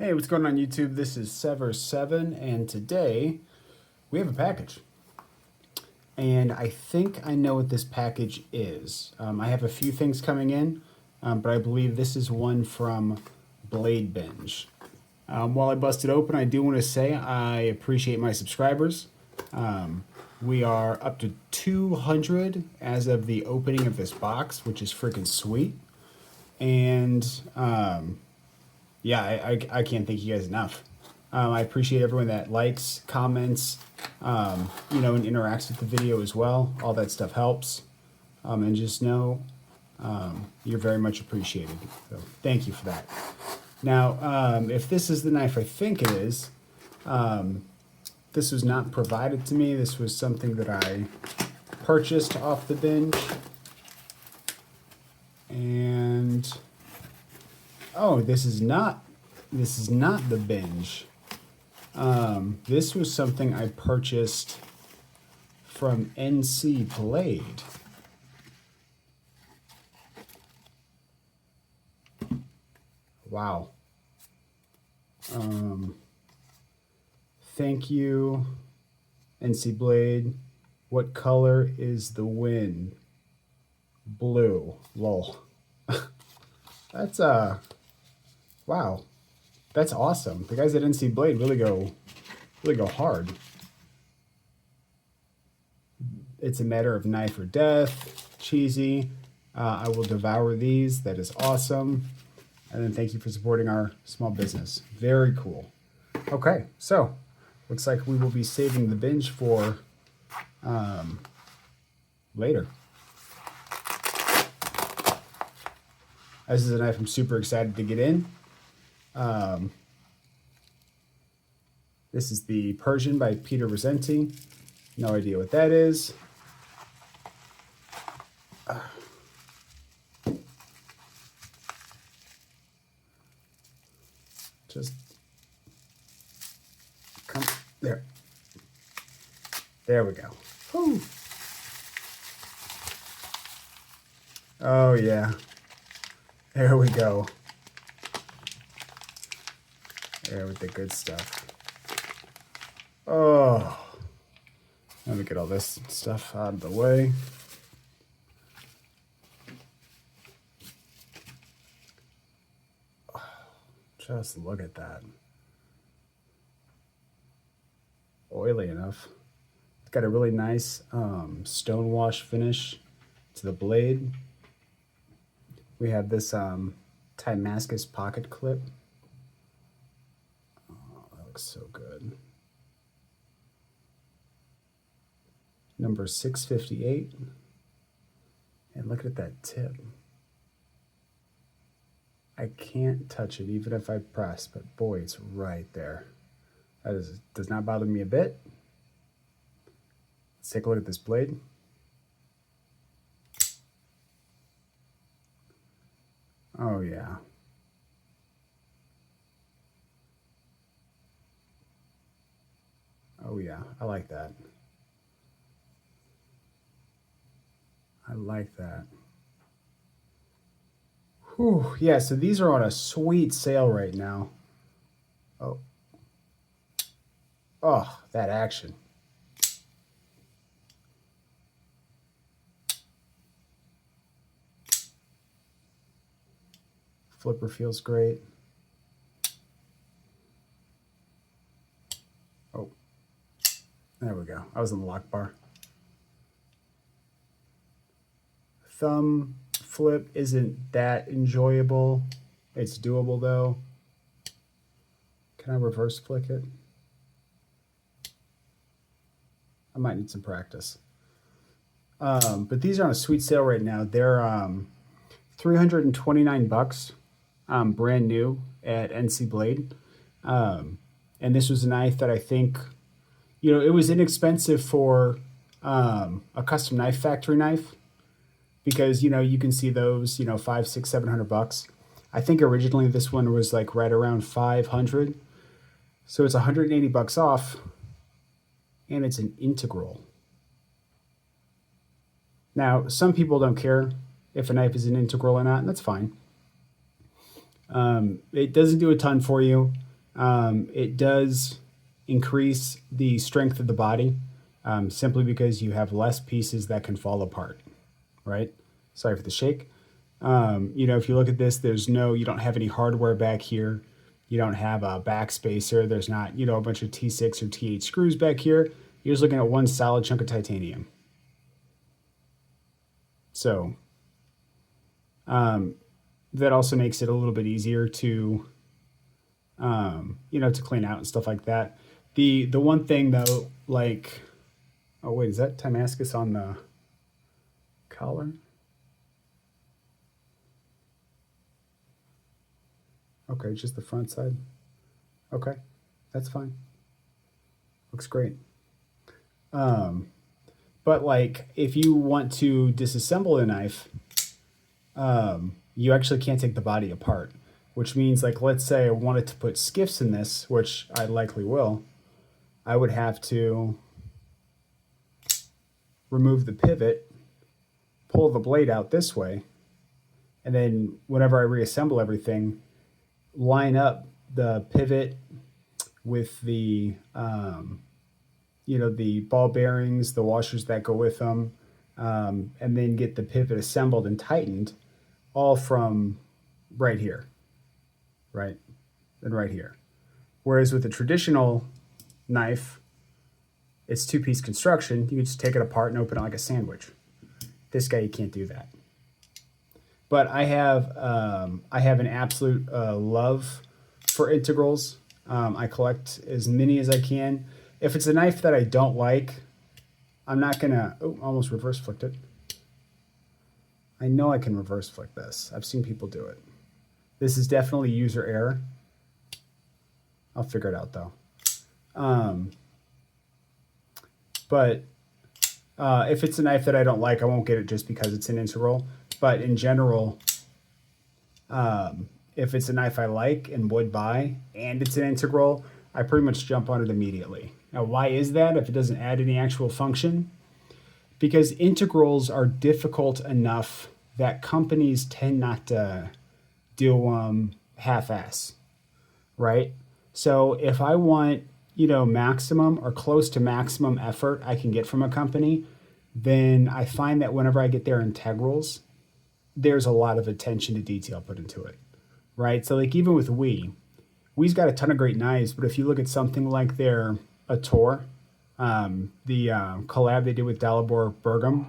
Hey, what's going on YouTube? This is Sever7, and today we have a package. And I think I know what this package is. I have a few things coming in, but I believe this is one from Blade Binge. While I bust it open, I do want to say I appreciate my subscribers. We are up to 200 as of the opening of this box, which is freaking sweet. And yeah, I can't thank you guys enough. I appreciate everyone that likes, comments, and interacts with the video as well. All that stuff helps. And just know you're very much appreciated. So thank you for that. Now, if this is the knife I think it is, this was not provided to me. This was something that I purchased off the binge. And oh, this is not the binge. This was something I purchased from NC Blade. Wow. Thank you, NC Blade. What color is the wind? Blue. Lol. That's wow, that's awesome. The guys at NC Blade really go hard. It's a matter of knife or death. Cheesy. I will devour these. That is awesome. And then thank you for supporting our small business. Very cool. Okay, so looks like we will be saving the binge for later. This is a knife I'm super excited to get in. This is the Persian by Peter Resenti. No idea what that is. Just come there. There we go. Whew. Oh yeah. There we go. There with the good stuff. Oh, let me get all this stuff out of the way. Just look at that. Oily enough. It's got a really nice stonewash finish to the blade. We have this Damascus pocket clip. Oh, that looks so good. Number 658. And look at that tip. I can't touch it even if I press, but boy, it's right there. That does not bother me a bit. Let's take a look at this blade. Oh yeah. Oh yeah, I like that. I like that. Whew, yeah, so these are on a sweet sale right now. Oh. Oh, that action. Flipper feels great. Oh, there we go. I was in the lock bar. Thumb flip isn't that enjoyable. It's doable though. Can I reverse flick it? I might need some practice. But these are on a sweet sale right now. They're 329 bucks. Brand new at NC Blade. And this was a knife that I think, it was inexpensive for a Custom Knife Factory knife because, you can see those, 500, 600, 700 bucks. I think originally this one was like right around 500. So it's 180 bucks off and it's an integral. Now, some people don't care if a knife is an integral or not, and that's fine. It doesn't do a ton for you. It does increase the strength of the body simply because you have less pieces that can fall apart, right? Sorry for the shake. If you look at this, you don't have any hardware back here. You don't have a backspacer. There's not, a bunch of T6 or T8 screws back here. You're just looking at one solid chunk of titanium. So that also makes it a little bit easier to, to clean out and stuff like that. The one thing though, oh wait, is that Damascus on the collar? Okay, just the front side. Okay, that's fine. Looks great. But if you want to disassemble a knife, you actually can't take the body apart, which means let's say I wanted to put skiffs in this, which I likely will, I would have to remove the pivot, pull the blade out this way, and then whenever I reassemble everything, line up the pivot with the the ball bearings, the washers that go with them, and then get the pivot assembled and tightened, all from right here, right, and right here. Whereas with a traditional knife, it's two-piece construction. You can just take it apart and open it like a sandwich. This guy, you can't do that. But I have an absolute love for integrals. I collect as many as I can. If it's a knife that I don't like, I'm not gonna. Oh, almost reverse flicked it. I know I can reverse flick this. I've seen people do it. This is definitely user error. I'll figure it out though. But if it's a knife that I don't like, I won't get it just because it's an integral. But in general, if it's a knife I like and would buy and it's an integral, I pretty much jump on it immediately. Now, why is that if it doesn't add any actual function? Because integrals are difficult enough that companies tend not to do half-ass, right? So if I want, maximum or close to maximum effort I can get from a company, then I find that whenever I get their integrals, there's a lot of attention to detail put into it, right? So even with We's got a ton of great knives, but if you look at something like their Ator, the collab they did with Dalibor Bergam,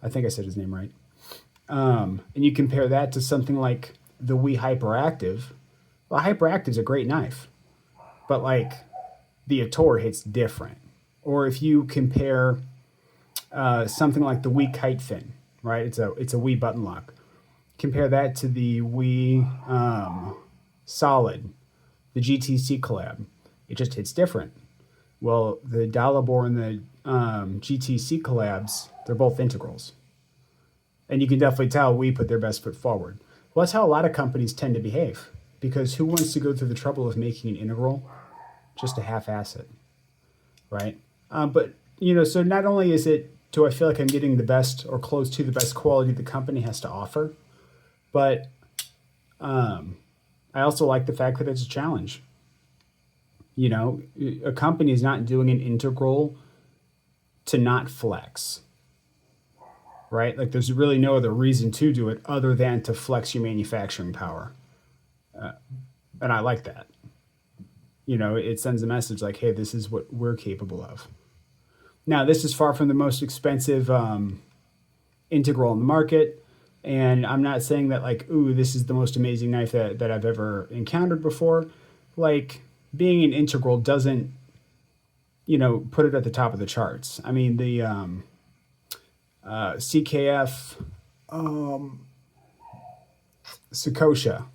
I think I said his name right, and you compare that to something like the Hyperactive. Well, Hyperactive's a great knife, but the Ator hits different. Or if you compare something like the Kite Fin, right? It's a button lock. Compare that to the Solid, the GTC collab. It just hits different. Well, the Dalibor and the GTC collabs, they're both integrals. And you can definitely tell we put their best foot forward. Well, that's how a lot of companies tend to behave. Because who wants to go through the trouble of making an integral just to half-ass it, right? But, so not only do I feel like I'm getting the best or close to the best quality the company has to offer, but I also like the fact that it's a challenge. A company is not doing an integral to not flex, right? There's really no other reason to do it other than to flex your manufacturing power. And I like that. It sends a message hey, this is what we're capable of. Now, this is far from the most expensive integral in the market. And I'm not saying that ooh, this is the most amazing knife that I've ever encountered before. Being an integral doesn't, put it at the top of the charts. I mean, the CKF Sakosha,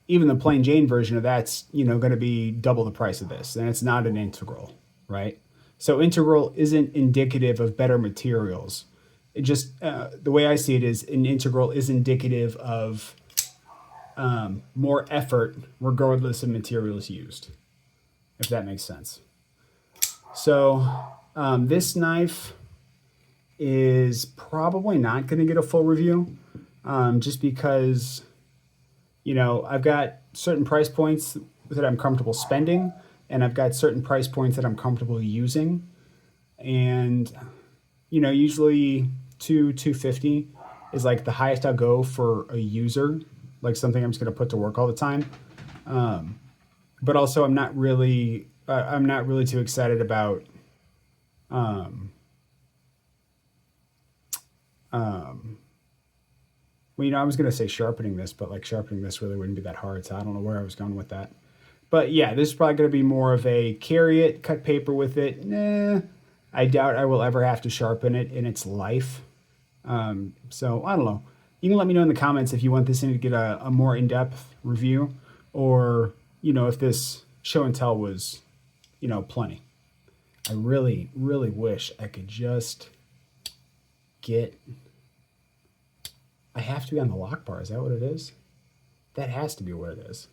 even the plain Jane version of that's, going to be double the price of this. And it's not an integral, right? So integral isn't indicative of better materials. It just, the way I see it is an integral is indicative of more effort regardless of materials used, if that makes sense. So this knife is probably not going to get a full review just because you know, I've got certain price points that I'm comfortable spending, and I've got certain price points that I'm comfortable using. And, you know, usually 250 is like the highest I'll go for a user, like something I'm just going to put to work all the time. But also, I'm not really too excited about well, you know, I was gonna say sharpening this, but like sharpening this really wouldn't be that hard, so I don't know where I was going with that. But yeah, this is probably gonna be more of a carry it, cut paper with it. Nah, I doubt I will ever have to sharpen it in its life. So I don't know. You can let me know in the comments if you want this thing to get a more in-depth review, or you know, if this show and tell was, you know, plenty. I really, really wish I could just get. I have to be on the lock bar. Is that what it is? That has to be what it is.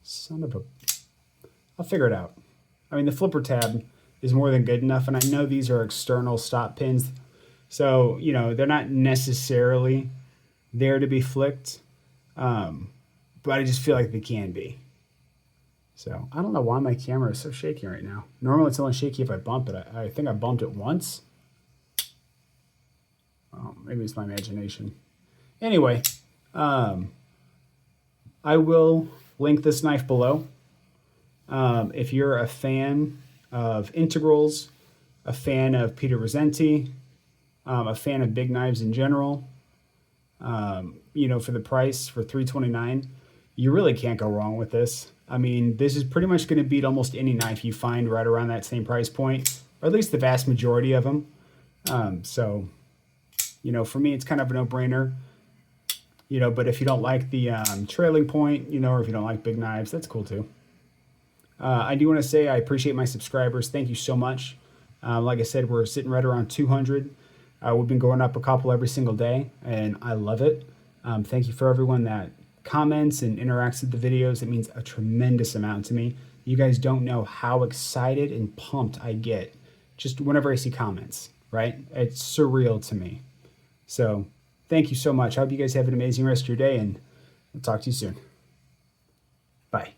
Son of a... I'll figure it out. I mean, the flipper tab is more than good enough, and I know these are external stop pins, so, you know, they're not necessarily there to be flicked, but I just feel like they can be. So, I don't know why my camera is so shaky right now. Normally, it's only shaky if I bump it. I think I bumped it once. Oh, maybe it's my imagination. Anyway, I will link this knife below. If you're a fan of integrals, a fan of Peter Rosenti, a fan of big knives in general, you know, for the price, for $329, you really can't go wrong with this. I mean, this is pretty much going to beat almost any knife you find right around that same price point, or at least the vast majority of them. So, you know, for me, it's kind of a no-brainer. You know, but if you don't like the trailing point, you know, or if you don't like big knives, that's cool too. I do want to say I appreciate my subscribers. Thank you so much. Like I said, we're sitting right around 200. We've been going up a couple every single day, and I love it. Thank you for everyone that comments and interacts with the videos. It means a tremendous amount to me. You guys don't know how excited and pumped I get just whenever I see comments, right? It's surreal to me. So thank you so much. I hope you guys have an amazing rest of your day, and I'll talk to you soon. Bye.